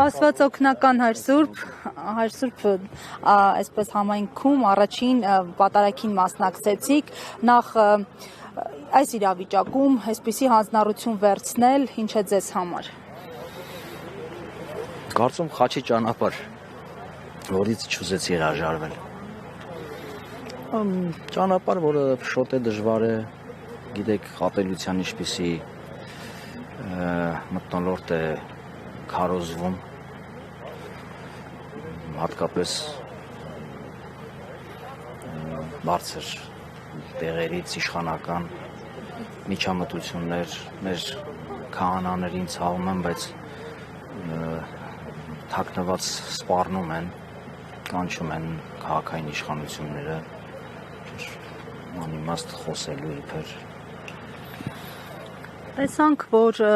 Աստված օգնական Հայր Սուրբ այսպես համայնքում առաջին պատարագին մասնակցեցիք, նախ այս իրավիճակում այսպիսի հանձնառություն վերցնել, ինչ է ձեզ համար։ Կարծում խաչի ճանապարհ, որից չուզեցի հրաժարվել։ Ճանապարհ, որը շոտ է դժվար է, գիտեք, ատելության ինչպիսի մթնոլորտ է քարոզվում, հատկապես բարձր տեղերից իշխանական միջամտություններ մեր քահանաներին ցավում են, բայց թաքնված սպառնում են, կանչում են քաղաքային իշխանությունները անիմաստ խոսելու իբր։ Տեսանք, որ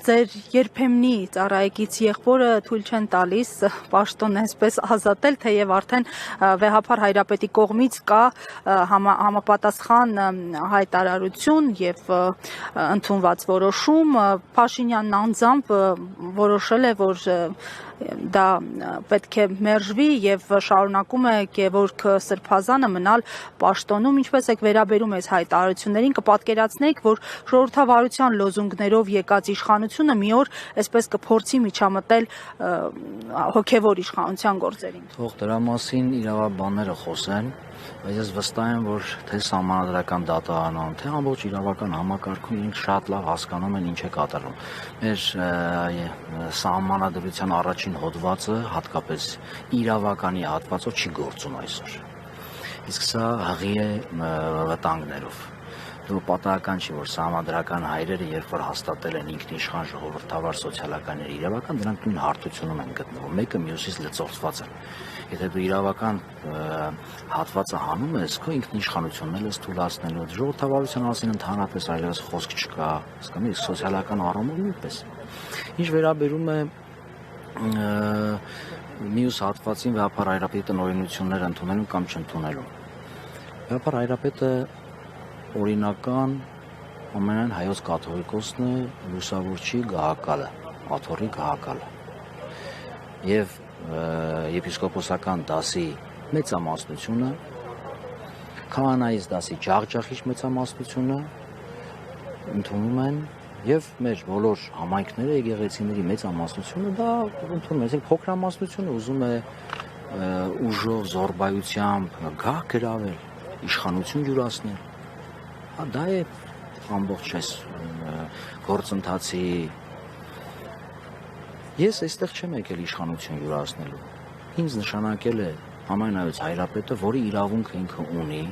ձեր երբեմնի ծառայեկից եղբորը թույլ չեն տալիս պաշտոնը այսպես ազատել, թեև արդեն վեհափառ Հայրապետի կողմից կա համապատասխան հայտարարություն եւ ընդունված որոշում, Փաշինյանն անձամբ որոշել է, որ դա պետք է մերժվի եւ շարունակում է Գևորգ Սրբազանը մնալ պաշտոնում, ինչպես եք վերաբերում այս հայտարարություններին, կպատկերացնեիք, որ ժողովրդավարության լոզունգներով եկած իշխանությունը մի օր այսպես կփորձի միջամտել հոգեվոր իշխանության գործերին։ Թող դրա մասին իրավաբանները խոսեն, բայց ես վստահ եմ, որ թե սահմանադրական դատարանում, թե ամբողջ իրավական համակարգում իրենք շատ լավ հասկանում են ինչ է կատարվում։ Մեր սահմանադրության առաջին հոդվածը, հատկապես իրավականի հատվածով չի գործում այսօր։ Իսկ սա հղի է վտանգներով։ Պատահական չի, որ սահմանադրական հայրերը, երբ որ հաստատել են ինքնիշխան ժողովրդավար սոցիալականների իրավական, դրանք նույն հարթությունում են գտնվում, մեկը մյուսից լծովծված են։ Եթե դու իրավական հատվածը հանում ես, քո ինքնիշխանությունն էլ ես թույլատնելու, ժողովրդավարության մասին ընդհանրապես այլևս խոսք չկա, հասկանու՞մ եք, սոցիալական առումով նույնպես։ Ինչ վերաբերում է մյուս հատվածին վեհափառ Հայրապետի տնօրինությունները ընդունելու կամ չընդունելու։ Վեհափառ Հայրապետը օրինական ամենայն հայոց կաթողիկոսն է, լուսավորչի գահակալը, աթոռի գահակալը եւ եպիսկոպոսական դասի մեծամասնությունը, քահանայից դասի ջախջախիչ մեծամասնությունը ընդունում են եւ մեր բոլոր համայնքները եկեղեցիների մեծամասնությունը դա ընդունում են, փոքրամասնությունը ուզում է ուժով, զորբայությամբ գահ գրավել, իշխանություն յուրացնել։ Դա է ամբողջ այս գործընթացի։ Ես այստեղ չեմ եկել իշխանություն յուրացնելու։ Ինձ նշանակել է համայնայից Հայրապետը, որի իրավունքը ինքը ունի,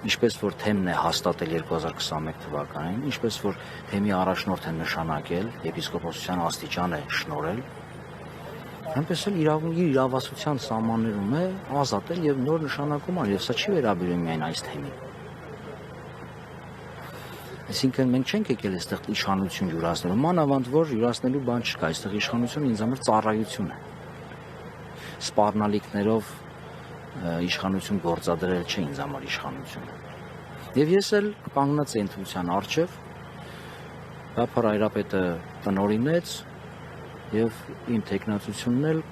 ինչպես որ թեմն է հաստատել 2021 թվականին, ինչպես որ թեմի առաջնորդ է նշանակել, եպիսկոպոսության աստիճան է շնորհել, այնպես էլ իրավունքի իրավասության սահմաններում է ազատել եւ նոր նշանակում անել, եւ սա չի վերաբերում միայն այս թեմին։ Այսինքն մենք չենք եկել այստեղ իշխանություն յուրացնելու, մանավանդ որ յուրացնելու բան չկա, այստեղ իշխանությունը ինձ համար ծառայություն է։ Սպառնալիքներով իշխանություն գործադրել չէ ինձ համար իշխանությունը։ Եվ ես էլ կանգնած եմ ընտրության առջև, վեհափառ Հայրապետը տնօրինեց եւ իմ տեխնացությունն էլ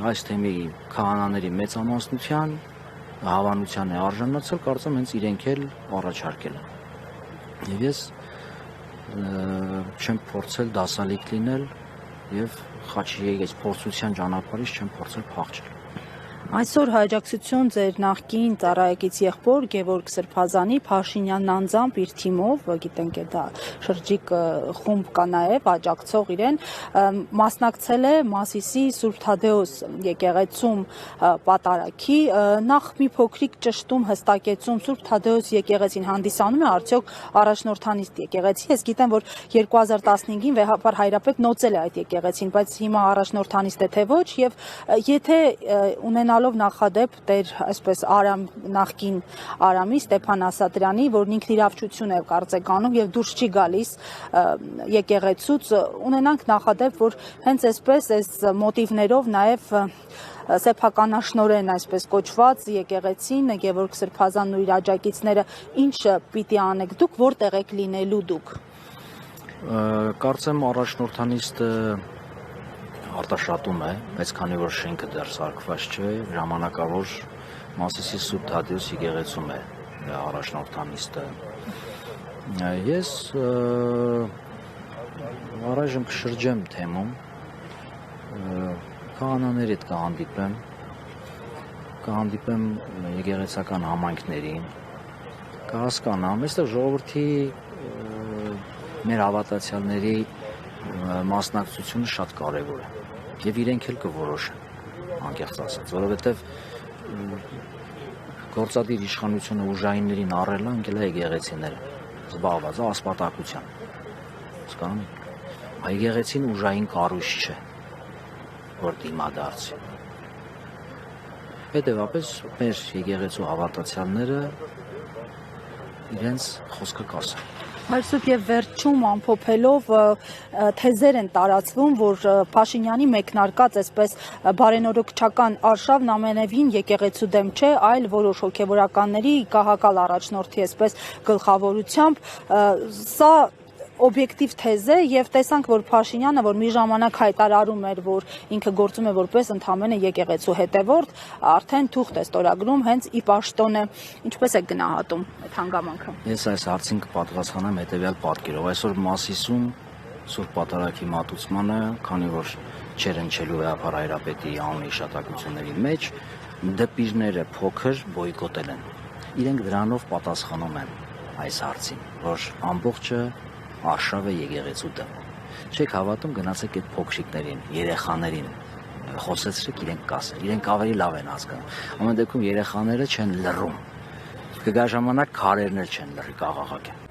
այս թեմի քահանաների մեծամասնության հավանության է արժանացել, կարծեմ հենց իրենք էլ առաջարկել են։ Եվ ես չեմ փորձել դասալիկ լինել եւ խաչի այս փորձության ճանապարհից չեմ փորձել փախչել։ Այսօր հաջակցություն ձեր նախկին ծառայեկից եղբոր Գևորգ Սրբազանի, Փաշինյանն անձամբ իր թիմով, գիտենք դա շրջիկ խումբ կա նաև աջակցող իրեն, մասնակցել է Մասիսի Սուրբ Թադեոս եկեղեցում պատարագի, նախ մի փոքրիկ ճշտում հստակեցում Սուրբ Թադեոս եկեղեցին հանդիսանում է արդյոք առաջնորդանիստ եկեղեցի, ես գիտեմ, որ 2015-ին վեհափառ Հայրապետ նոծել է այդ եկեղեցին, բայց հիմա առաջնորդանիստ է թե ոչ, եւ եթե ունենալով նախադեպ Տեր այսպես նախկին Արամի Ստեփան Ասատրյանի, որն ինքնիրավչություն է կարծեկանում եւ դուրս չի գալիս եկեղեցուց, ունենանք նախադեպ, որ հենց այսպես այս մոտիվներով նաեւ սեփականաշնորեն այսպես կոչված եկեղեցին Գևորգ Սրբազանն ու իր աջակիցները ինչ պիտի անեք դուք, որտեղ եք լինելու դուք։ Կարծեմ առաջնորդանիստը արտաշատում է, բայց քանի որ շենքը դեռ սարքված չէ, ժամանակավոր Մասիսի Սուրբ Թադեոս եկեղեցում է առաջնորդանիստը։ Ես առայժմ կշրջեմ թեմում, քահանաների հետ կհանդիպեմ եկեղեցական համայնքներին, կհասկանամ, այստեղ ժողովրդի մեր հավատացյալների մասնակցությունը շատ կարևոր է եւ իրենք էլ կորոշեն, անկեղծ ասած, որովհետեւ գործադիր իշխանությունը ուժայիններին առելա ընկել է եկեղեցիները, զբաղված է ասպատակությամբ, հասկանում եք, եկեղեցին ուժային կառույց չէ, որ դիմադարձի։ Հետևաբար մեր եկեղեցու հավատացյալները իրենց խոսքը կասեն։ Այսուք եւ վերջում ամփոփելով թեզեր են տարածվում, որ Փաշինյանի մեկնարկած այսպես բարենորոգչական արշավն ամենևին եկեղեցու դեմ չէ, այլ որոշ հոգեվորականների կահակալ առաջնորդի այսպես գլխավորությամբ, սա օբյեկտիվ թեզ է եւ տեսանք, որ Փաշինյանը, որ մի ժամանակ հայտարարում էր, որ ինքը գործում է որպես ընդհանրապես եկեղեցու հետևորդ, արդեն թուղթ է ստորագրում հենց ի պաշտոն է։ Ինչպես է գնահատում այդ հանգամանքը։ Ես այս հարցին կպատասխանեմ հետեւյալ պատկերով։ Այսօր Մասիսում Սուրբ Պատարագի մատուցմանը, քանի որ չեր հնչելու վեհապար հայրապետի անունի հիշատակությունների մեջ, դպիրները փոքր բոյկոտել են։ Իրենք դրանով պատասխանում են այս հարցին, որ ամբողջը արշավը եկեղեցու դեմ։ Չեք հավատում, գնացեք այդ փոքրիկներին, երեխաներին խոսեցրեք, իրենք կասեն, իրենք ավելի լավ են հասկանում։ Ամեն դեպքում երեխաները չեն լռում։ Կգա ժամանակ քարերն էլ չեն լռի, կաղաղակ են։